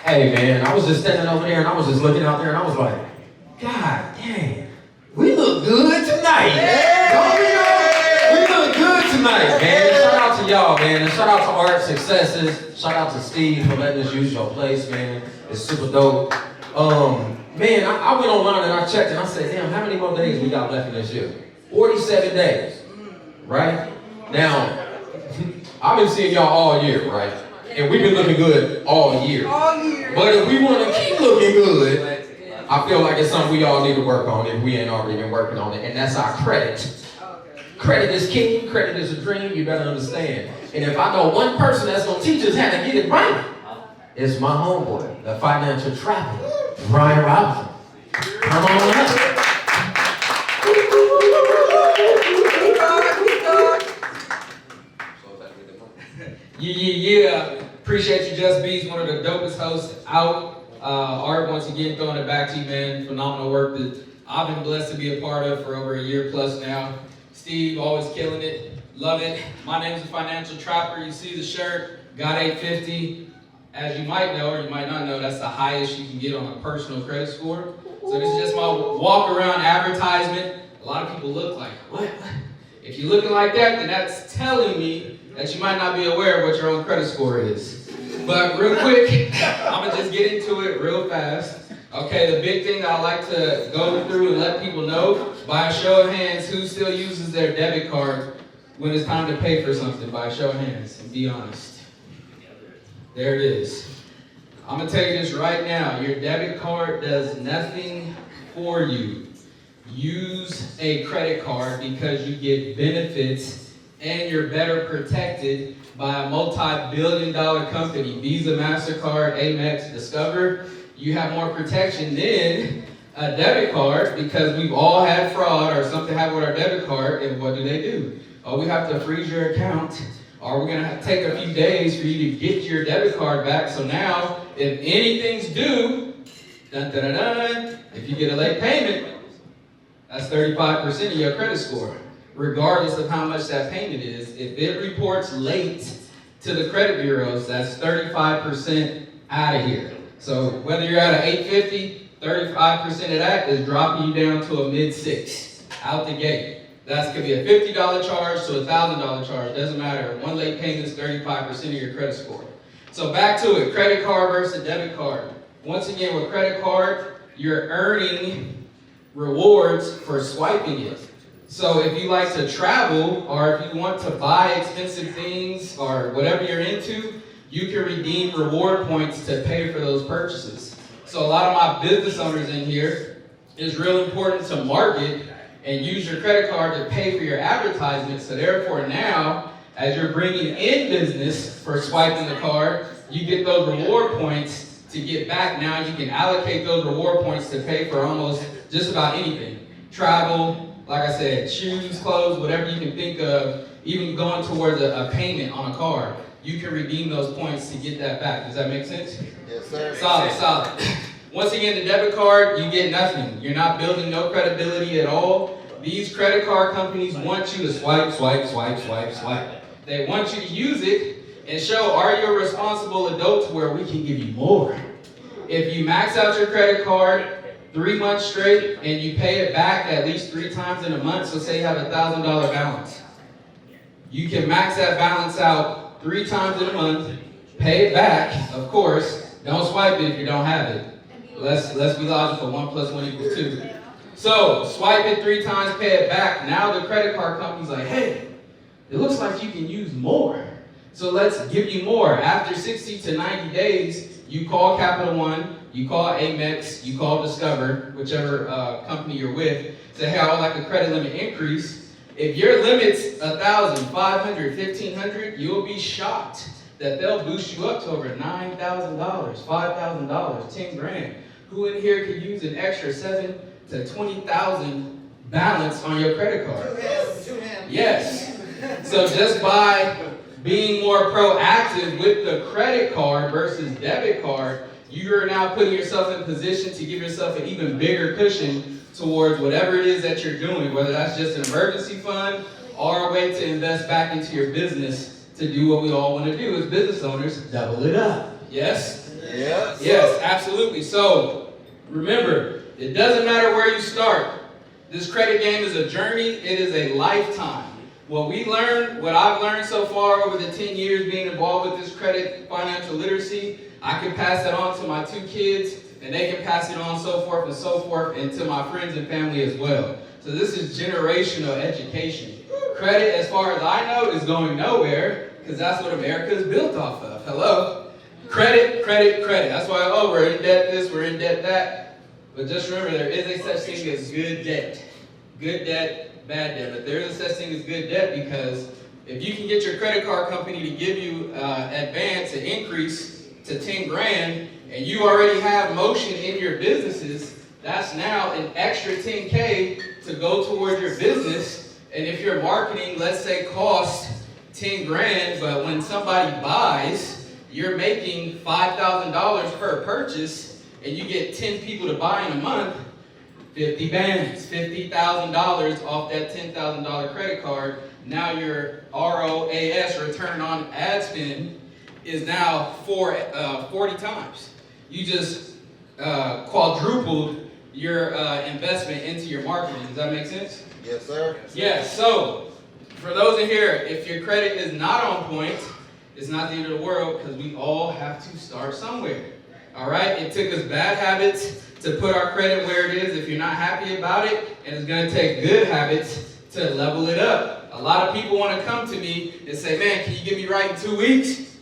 Hey man, I was just standing over there and I was just looking out there and I was like, God dang, we look good tonight. Don't we know? We look good tonight, man. Shout out to y'all, man. And shout out to Art Successes. Shout out to Steve for letting us use your place, man. It's super dope. Man, I went online and I checked and I said, damn, how many more days we got left in this year? 47 days, right? Now, I've been seeing y'all all year, right? And we've been looking good all year. All year. But if we want to keep looking good, I feel like it's something we all need to work on if we ain't already been working on it, and that's our credit. Credit is king, credit is a dream, you better understand. And if I know one person that's going to teach us how to get it right, it's my homeboy, the financial trapper, Bryan Robinson. Come on up. Yeah. Appreciate you, Just Beats, one of the dopest hosts out. Art, once again, throwing it back to you, man. Phenomenal work that I've been blessed to be a part of for over a year plus now. Steve, always killing it. Love it. My name's the Financial Trapper. You see the shirt, got 850. As you might know, or you might not know, that's the highest you can get on a personal credit score. So this is just my walk around advertisement. A lot of people look like, what? If you're looking like that, then that's telling me that you might not be aware of what your own credit score is. But real quick, I'm gonna just get into it real fast. Okay, the big thing that I like to go through and let people know, by a show of hands, who still uses their debit card when it's time to pay for something, by a show of hands, and be honest. There it is. I'm gonna tell you this right now, your debit card does nothing for you. Use a credit card because you get benefits and you're better protected by a multi-billion-dollar company. Visa, MasterCard, Amex, Discover. You have more protection than a debit card because we've all had fraud or something happened with our debit card, and what do? Oh, we have to freeze your account, or we're gonna have to take a few days for you to get your debit card back. So now, if anything's due, if you get a late payment, that's 35% of your credit score, regardless of how much that payment is. If it reports late to the credit bureaus, that's 35% out of here. So whether you're at an 850, 35% of that is dropping you down to a mid-6 out the gate. That could be a $50 charge to a $1,000 charge, doesn't matter. One late payment is 35% of your credit score. So back to it, credit card versus debit card. Once again, with credit card, you're earning rewards for swiping it. So if you like to travel, or if you want to buy expensive things, or whatever you're into, you can redeem reward points to pay for those purchases. So a lot of my business owners in here, it's real important to market and use your credit card to pay for your advertisements. So therefore now, as you're bringing in business for swiping the card, you get those reward points to get back. Now you can allocate those reward points to pay for almost just about anything. Travel, like I said, shoes, clothes, whatever you can think of, even going towards a payment on a car, you can redeem those points to get that back. Does that make sense? Yes, sir. Solid. Once again, the debit card, you get nothing. You're not building no credibility at all. These credit card companies want you to swipe. They want you to use it and show, are you a responsible adult to where we can give you more? If you max out your credit card 3 months straight and you pay it back at least 3 times in a month, so say you have a $1,000 balance. You can max that balance out 3 times in a month, pay it back, of course. Don't swipe it if you don't have it. Let's be logical, 1 + 1 = 2. So, swipe it 3 times, pay it back. Now the credit card company's like, hey, it looks like you can use more. So let's give you more. After 60 to 90 days, you call Capital One, you call Amex, you call Discover, whichever company you're with, say, hey, I would like a credit limit increase. If your limit's $1,000, $500, $1,500, you'll be shocked that they'll boost you up to over $9,000, $5,000, $10,000. Who in here could use an extra $7,000 to $20,000 balance on your credit card? Two hands. Yes. So just by being more proactive with the credit card versus debit card, you're now putting yourself in position to give yourself an even bigger cushion towards whatever it is that you're doing, whether that's just an emergency fund or a way to invest back into your business to do what we all want to do as business owners, double it up. Yes? Yes. Yes, absolutely. So, remember, it doesn't matter where you start. This credit game is a journey. It is a lifetime. What I've learned so far over the 10 years being involved with this credit financial literacy, I can pass that on to my 2 kids, and they can pass it on so forth, and to my friends and family as well. So this is generational education. Credit, as far as I know, is going nowhere, because that's what America is built off of. Hello? Credit, credit, credit. That's why, we're in debt this, we're in debt that. But just remember, there is a such thing as good debt. Good debt, bad debt. But there is a such thing as good debt, because if you can get your credit card company to give you advance, an increase to 10 grand, and you already have motion in your businesses, that's now an extra 10K to go towards your business. And if your marketing, let's say, costs 10 grand, but when somebody buys, you're making $5,000 per purchase, and you get 10 people to buy in a month, 50 bands, $50,000 off that $10,000 credit card. Now your ROAS, return on ad spend, is now 40 times. You just quadrupled your investment into your marketing. Does that make sense? Yes, sir. Yes. So, for those in here, if your credit is not on point, it's not the end of the world, because we all have to start somewhere. All right? It took us bad habits to put our credit where it is if you're not happy about it, and it's going to take good habits to level it up. A lot of people want to come to me and say, man, can you get me right in 2 weeks?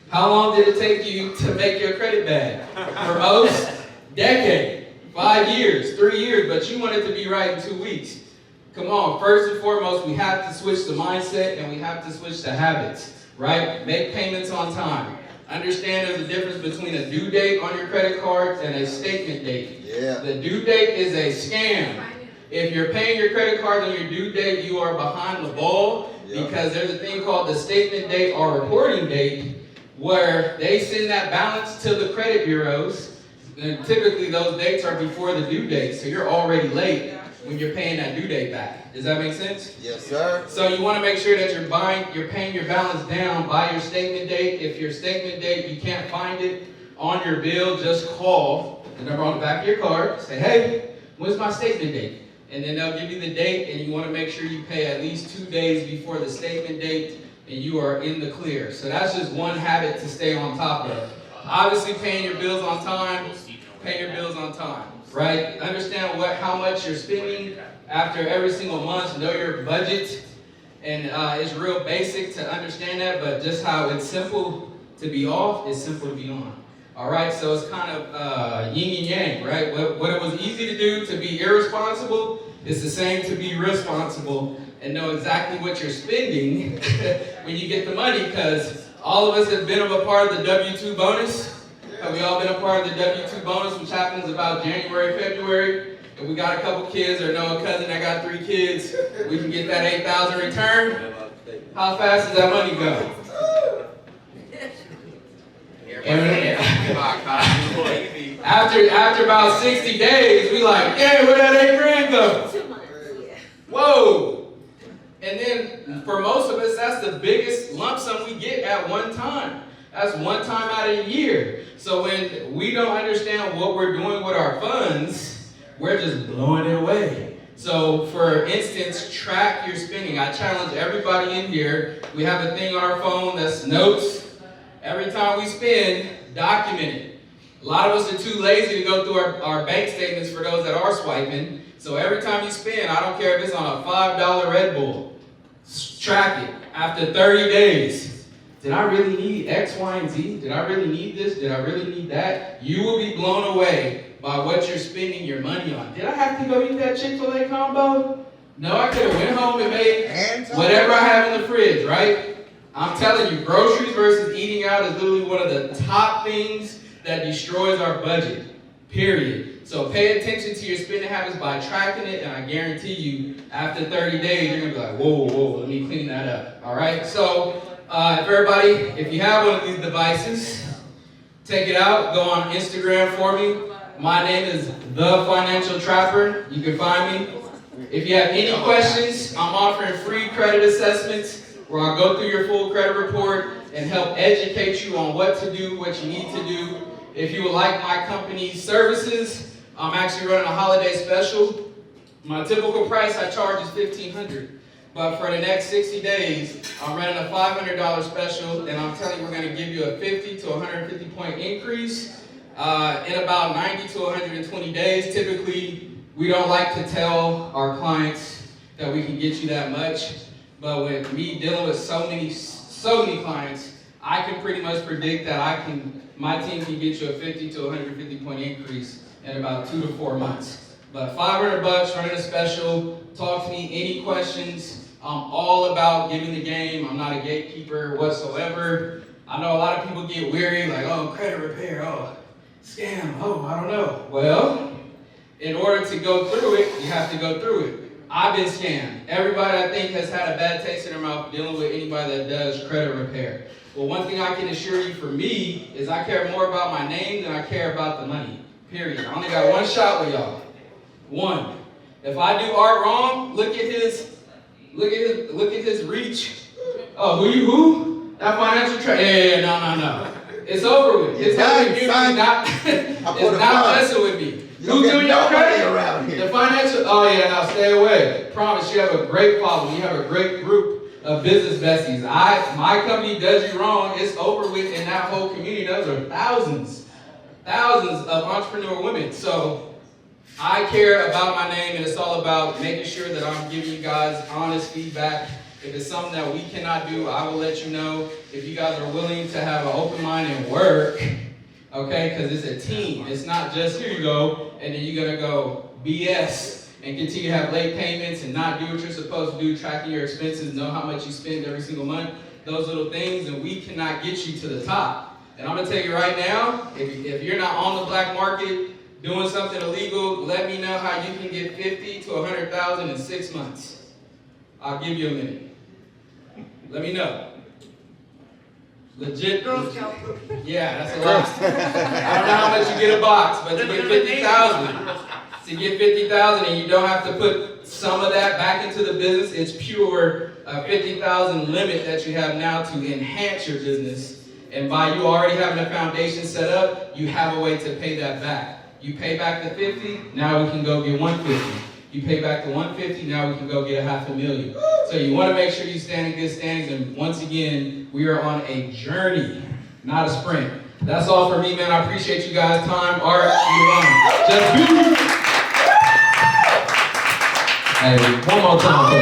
How long did it take you to make your credit bad? For most, decade, 5 years, 3 years, but you want it to be right in 2 weeks. Come on, first and foremost, we have to switch the mindset, and we have to switch the habits, right? Make payments on time. Understand there's a difference between a due date on your credit card and a statement date. Yeah. The due date is a scam. If you're paying your credit card on your due date, you are behind the ball, because there's a thing called the statement date or reporting date, where they send that balance to the credit bureaus, and typically those dates are before the due date, so you're already late when you're paying that due date back. Does that make sense? Yes, sir. So you want to make sure that you're paying your balance down by your statement date. If your statement date, you can't find it on your bill, just call the number on the back of your card, say, hey, when's my statement date? And then they'll give you the date, and you want to make sure you pay at least 2 days before the statement date, and you are in the clear. So that's just one habit to stay on top of. Obviously, paying your bills on time, pay your bills on time, right? Understand how much you're spending after every single month. Know your budget, and it's real basic to understand that, but just how it's simple to be off is simple to be on. All right, so it's kind of yin and yang, right? What it was easy to do to be irresponsible, it's the same to be responsible and know exactly what you're spending when you get the money, because all of us have been a part of the W-2 bonus. Have we all been a part of the W-2 bonus, which happens about January, February? If we got a couple kids or know a cousin that got 3 kids, we can get that $8,000 return. How fast does that money go? After about 60 days, we like, hey, where'd that 8 grand go? Whoa! And then for most of us, that's the biggest lump sum we get at one time. That's one time out of the year. So when we don't understand what we're doing with our funds, we're just blowing it away. So for instance, track your spending. I challenge everybody in here. We have a thing on our phone that's notes. Every time we spend, document it. A lot of us are too lazy to go through our bank statements for those that are swiping. So every time you spend, I don't care if it's on a $5 Red Bull, track it. After 30 days, did I really need X, Y, and Z? Did I really need this? Did I really need that? You will be blown away by what you're spending your money on. Did I have to go eat that Chick-fil-A combo? No, I could have went home and made whatever I have in the fridge, right? I'm telling you, groceries versus eating out is literally one of the top things that destroys our budget, period. So pay attention to your spending habits by tracking it, and I guarantee you, after 30 days, you're gonna be like, whoa, let me clean that up, all right? So, if you have one of these devices, take it out, go on Instagram for me. My name is The Financial Trapper. You can find me. If you have any questions, I'm offering free credit assessments where I'll go through your full credit report, and help educate you on what to do, what you need to do. If you would like my company's services, I'm actually running a holiday special. My typical price I charge is $1,500. But for the next 60 days, I'm running a $500 special, and I'm telling you we're going to give you a 50 to 150 point increase in about 90 to 120 days. Typically, we don't like to tell our clients that we can get you that much, but with me dealing with so many clients, I can pretty much predict that my team can get you a 50 to 150 point increase in about 2 to 4 months. But $500 running a special. Talk to me, any questions. I'm all about giving the game. I'm not a gatekeeper whatsoever. I know a lot of people get weary, like, oh, credit repair, oh, scam, oh, I don't know. Well, in order to go through it, you have to go through it. I've been scammed. Everybody, I think, has had a bad taste in their mouth dealing with anybody that does credit repair. Well, one thing I can assure you for me is I care more about my name than I care about the money, period. I only got one shot with y'all. One. If I do art wrong, look at his reach. Oh, who? That financial trader? No. It's over with. It's over with. It's not messing with me. Who's doing your credit? Around here. The financial, oh yeah, now stay away. Promise you have a great following. You have a great group of business besties. My company does you wrong, it's over with in that whole community. Those are thousands of entrepreneur women. So I care about my name, and it's all about making sure that I'm giving you guys honest feedback. If it's something that we cannot do, I will let you know. If you guys are willing to have an open mind and work, okay, because it's a team. It's not just, here you go, and then you're going to go BS and continue to have late payments and not do what you're supposed to do, tracking your expenses, know how much you spend every single month, those little things, and we cannot get you to the top. And I'm going to tell you right now, if you're not on the black market, doing something illegal, let me know how you can get 50 to 100,000 in 6 months. I'll give you a minute. Let me know. Legit. Yeah, that's a lot. I don't know how much you get a box, but to get 50,000, and you don't have to put some of that back into the business. It's pure 50,000 limit that you have now to enhance your business. And by you already having a foundation set up, you have a way to pay that back. You pay back the 50, now we can go get 150. You pay back the 150, now we can go get $500,000. So you want to make sure you stand in good standings. And once again, we are on a journey, not a sprint. That's all for me, man. I appreciate you guys' time. Art, you just be. Hey, one more time for the